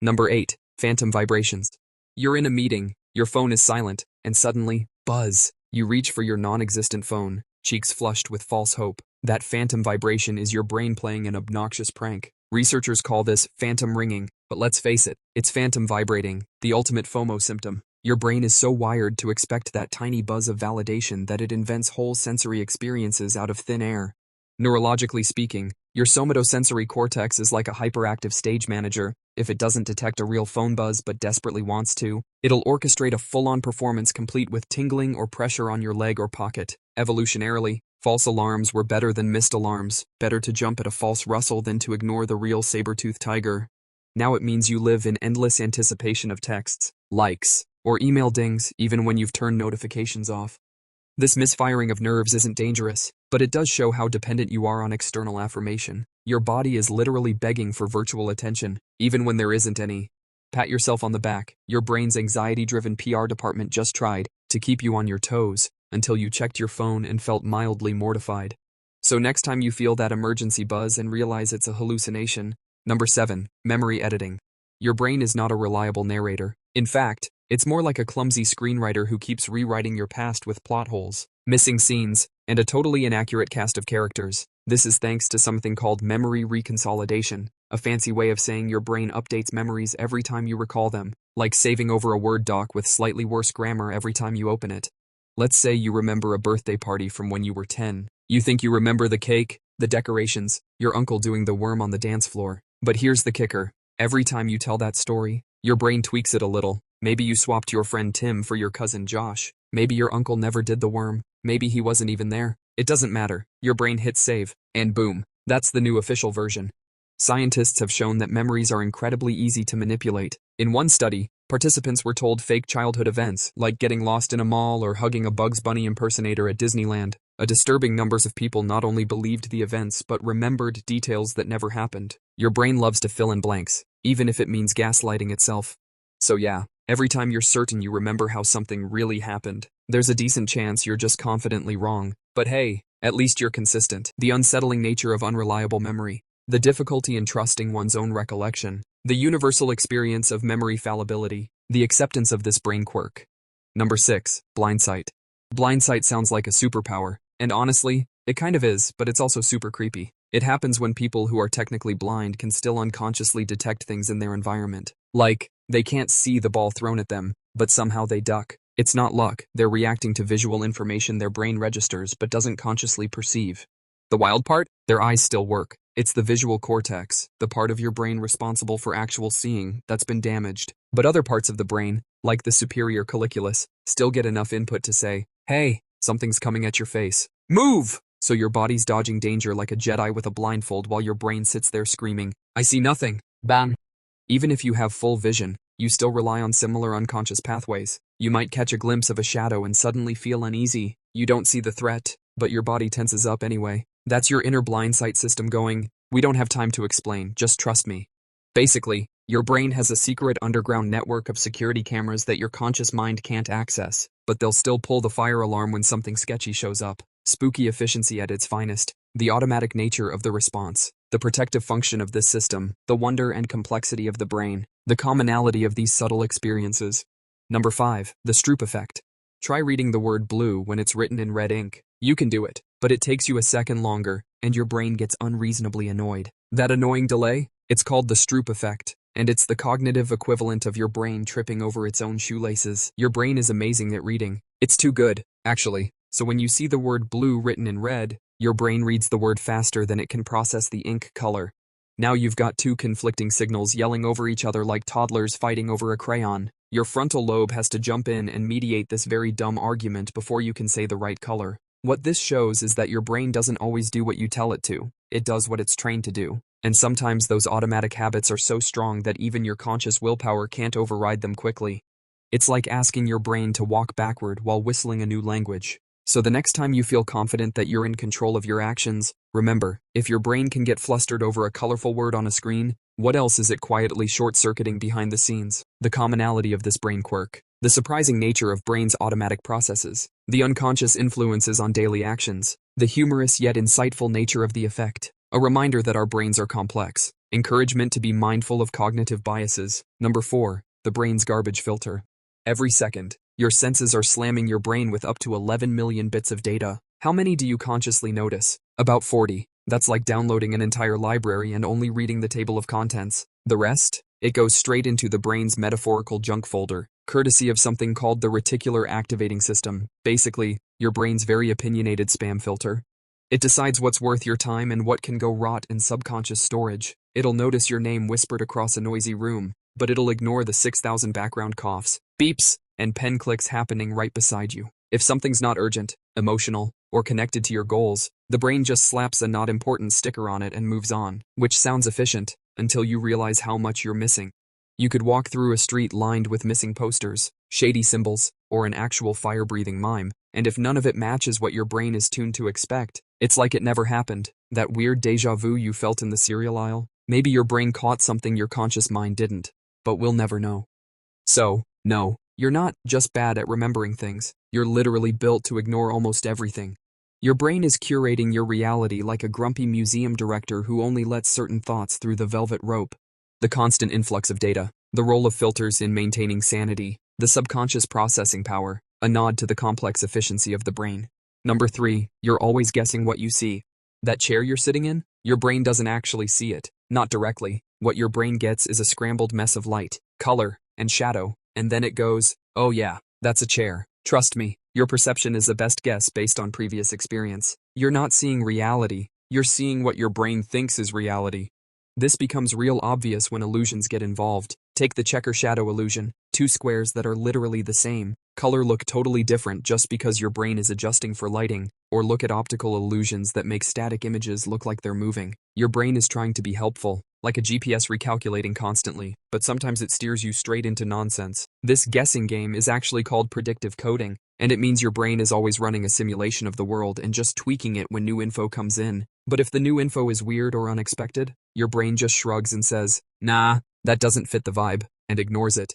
Number 8. Phantom vibrations. You're in a meeting, your phone is silent, and suddenly, buzz. You reach for your non-existent phone, cheeks flushed with false hope. That phantom vibration is your brain playing an obnoxious prank. Researchers call this phantom ringing, but let's face it, it's phantom vibrating, the ultimate FOMO symptom. Your brain is so wired to expect that tiny buzz of validation that it invents whole sensory experiences out of thin air. Neurologically speaking, your somatosensory cortex is like a hyperactive stage manager. If it doesn't detect a real phone buzz but desperately wants to, it'll orchestrate a full-on performance complete with tingling or pressure on your leg or pocket. Evolutionarily, false alarms were better than missed alarms, better to jump at a false rustle than to ignore the real saber-toothed tiger. Now it means you live in endless anticipation of texts, likes, or email dings even when you've turned notifications off. This misfiring of nerves isn't dangerous, but it does show how dependent you are on external affirmation. Your body is literally begging for virtual attention, even when there isn't any. Pat yourself on the back. Your brain's anxiety-driven PR department just tried to keep you on your toes until you checked your phone and felt mildly mortified. So next time you feel that emergency buzz and realize it's a hallucination. Number 7. Memory editing. Your brain is not a reliable narrator. In fact, it's more like a clumsy screenwriter who keeps rewriting your past with plot holes, missing scenes, and a totally inaccurate cast of characters. This is thanks to something called memory reconsolidation, a fancy way of saying your brain updates memories every time you recall them, like saving over a Word doc with slightly worse grammar every time you open it. Let's say you remember a birthday party from when you were 10. You think you remember the cake, the decorations, your uncle doing the worm on the dance floor. But here's the kicker. Every time you tell that story, your brain tweaks it a little. Maybe you swapped your friend Tim for your cousin Josh. Maybe your uncle never did the worm. Maybe he wasn't even there. It doesn't matter. Your brain hits save, and boom, that's the new official version. Scientists have shown that memories are incredibly easy to manipulate. In one study, participants were told fake childhood events, like getting lost in a mall or hugging a Bugs Bunny impersonator at Disneyland. A disturbing numbers of people not only believed the events but remembered details that never happened. Your brain loves to fill in blanks, even if it means gaslighting itself. So yeah, every time you're certain you remember how something really happened, there's a decent chance you're just confidently wrong. But hey, at least you're consistent. The unsettling nature of unreliable memory, the difficulty in trusting one's own recollection, the universal experience of memory fallibility, the acceptance of this brain quirk. Number 6. Blindsight. Blindsight sounds like a superpower, and honestly, it kind of is, but it's also super creepy. It happens when people who are technically blind can still unconsciously detect things in their environment. Like, they can't see the ball thrown at them, but somehow they duck. It's not luck, they're reacting to visual information their brain registers but doesn't consciously perceive. The wild part? Their eyes still work. It's the visual cortex, the part of your brain responsible for actual seeing, that's been damaged. But other parts of the brain, like the superior colliculus, still get enough input to say, hey, something's coming at your face. Move! So your body's dodging danger like a Jedi with a blindfold while your brain sits there screaming, I see nothing. Bam! Even if you have full vision, you still rely on similar unconscious pathways. You might catch a glimpse of a shadow and suddenly feel uneasy. You don't see the threat, but your body tenses up anyway. That's your inner blindsight system going, we don't have time to explain, just trust me. Basically, your brain has a secret underground network of security cameras that your conscious mind can't access, but they'll still pull the fire alarm when something sketchy shows up. Spooky efficiency at its finest, the automatic nature of the response, the protective function of this system, the wonder and complexity of the brain, the commonality of these subtle experiences. Number 5. The Stroop Effect. Try reading the word blue when it's written in red ink. You can do it, but it takes you a second longer, and your brain gets unreasonably annoyed. That annoying delay? It's called the Stroop Effect, and it's the cognitive equivalent of your brain tripping over its own shoelaces. Your brain is amazing at reading. It's too good, actually. So when you see the word blue written in red, your brain reads the word faster than it can process the ink color. Now you've got two conflicting signals yelling over each other like toddlers fighting over a crayon. Your frontal lobe has to jump in and mediate this very dumb argument before you can say the right color. What this shows is that your brain doesn't always do what you tell it to. It does what it's trained to do. And sometimes those automatic habits are so strong that even your conscious willpower can't override them quickly. It's like asking your brain to walk backward while whistling a new language. So the next time you feel confident that you're in control of your actions, remember, if your brain can get flustered over a colorful word on a screen, what else is it quietly short-circuiting behind the scenes? The commonality of this brain quirk, the surprising nature of brain's automatic processes, the unconscious influences on daily actions, the humorous yet insightful nature of the effect. A reminder that our brains are complex. Encouragement to be mindful of cognitive biases. Number 4. The brain's garbage filter. Every second, your senses are slamming your brain with up to 11 million bits of data. How many do you consciously notice? About 40. That's like downloading an entire library and only reading the table of contents. The rest? It goes straight into the brain's metaphorical junk folder, courtesy of something called the reticular activating system. Basically, your brain's very opinionated spam filter. It decides what's worth your time and what can go rot in subconscious storage. It'll notice your name whispered across a noisy room, but it'll ignore the 6,000 background coughs, beeps, and pen clicks happening right beside you. If something's not urgent, emotional, or connected to your goals, the brain just slaps a not important sticker on it and moves on, which sounds efficient, until you realize how much you're missing. You could walk through a street lined with missing posters, shady symbols, or an actual fire-breathing mime, and if none of it matches what your brain is tuned to expect, it's like it never happened. That weird déjà vu you felt in the cereal aisle? Maybe your brain caught something your conscious mind didn't, but we'll never know. So, no, you're not just bad at remembering things. You're literally built to ignore almost everything. Your brain is curating your reality like a grumpy museum director who only lets certain thoughts through the velvet rope. The constant influx of data, the role of filters in maintaining sanity, the subconscious processing power, a nod to the complex efficiency of the brain. Number 3, you're always guessing what you see. That chair you're sitting in? Your brain doesn't actually see it, not directly. What your brain gets is a scrambled mess of light, color, and shadow, and then it goes, oh yeah, that's a chair. Trust me, your perception is the best guess based on previous experience. You're not seeing reality, you're seeing what your brain thinks is reality. This becomes real obvious when illusions get involved. Take the checker shadow illusion. 2 squares that are literally the same color look totally different just because your brain is adjusting for lighting, or look at optical illusions that make static images look like they're moving. Your brain is trying to be helpful, like a GPS recalculating constantly, but sometimes it steers you straight into nonsense. This guessing game is actually called predictive coding, and it means your brain is always running a simulation of the world and just tweaking it when new info comes in. But if the new info is weird or unexpected, your brain just shrugs and says, nah, that doesn't fit the vibe, and ignores it.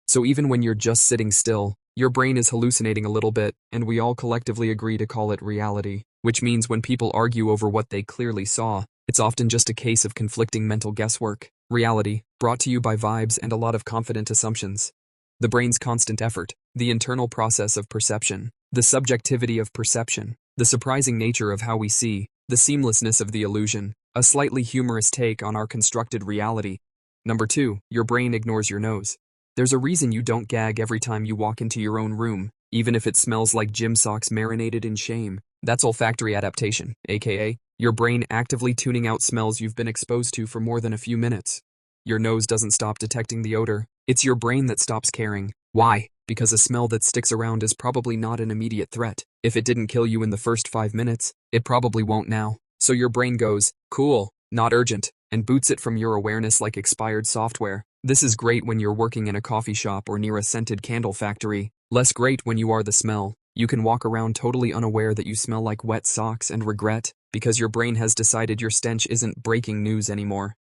So even when you're just sitting still, your brain is hallucinating a little bit, and we all collectively agree to call it reality, which means when people argue over what they clearly saw, it's often just a case of conflicting mental guesswork. Reality, brought to you by vibes and a lot of confident assumptions. The brain's constant effort, the internal process of perception, the subjectivity of perception, the surprising nature of how we see, the seamlessness of the illusion, a slightly humorous take on our constructed reality. Number 2, your brain ignores your nose. There's a reason you don't gag every time you walk into your own room, even if it smells like gym socks marinated in shame. That's olfactory adaptation, aka your brain actively tuning out smells you've been exposed to for more than a few minutes. Your nose doesn't stop detecting the odor, it's your brain that stops caring. Why? Because a smell that sticks around is probably not an immediate threat. If it didn't kill you in the first 5 minutes, it probably won't now. So your brain goes, cool, not urgent, and boots it from your awareness like expired software. This is great when you're working in a coffee shop or near a scented candle factory. Less great when you are the smell. You can walk around totally unaware that you smell like wet socks and regret, because your brain has decided your stench isn't breaking news anymore.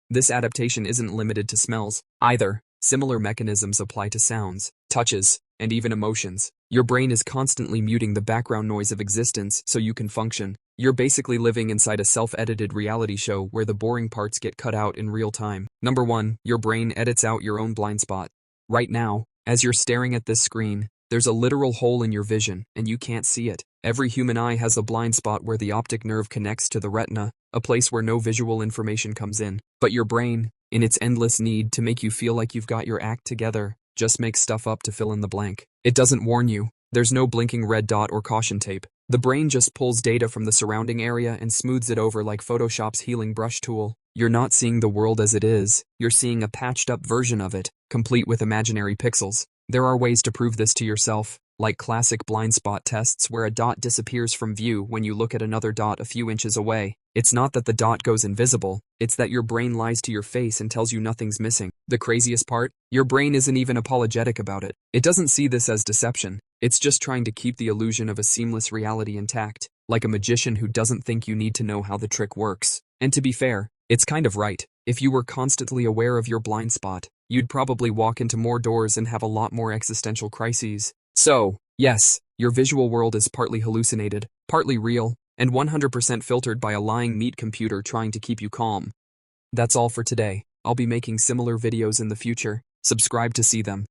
This adaptation isn't limited to smells, either. Similar mechanisms apply to sounds, touches, and even emotions. Your brain is constantly muting the background noise of existence so you can function. You're basically living inside a self-edited reality show where the boring parts get cut out in real time. Number 1, your brain edits out your own blind spot. Right now, as you're staring at this screen, there's a literal hole in your vision, and you can't see it. Every human eye has a blind spot where the optic nerve connects to the retina, a place where no visual information comes in. But your brain, in its endless need to make you feel like you've got your act together, just makes stuff up to fill in the blank. It doesn't warn you. There's no blinking red dot or caution tape. The brain just pulls data from the surrounding area and smooths it over like Photoshop's healing brush tool. You're not seeing the world as it is, you're seeing a patched-up version of it, complete with imaginary pixels. There are ways to prove this to yourself, like classic blind spot tests where a dot disappears from view when you look at another dot a few inches away. It's not that the dot goes invisible, it's that your brain lies to your face and tells you nothing's missing. The craziest part? Your brain isn't even apologetic about it. It doesn't see this as deception. It's just trying to keep the illusion of a seamless reality intact, like a magician who doesn't think you need to know how the trick works. And to be fair, it's kind of right. If you were constantly aware of your blind spot, you'd probably walk into more doors and have a lot more existential crises. So, yes, your visual world is partly hallucinated, partly real, and 100% filtered by a lying meat computer trying to keep you calm. That's all for today. I'll be making similar videos in the future. Subscribe to see them.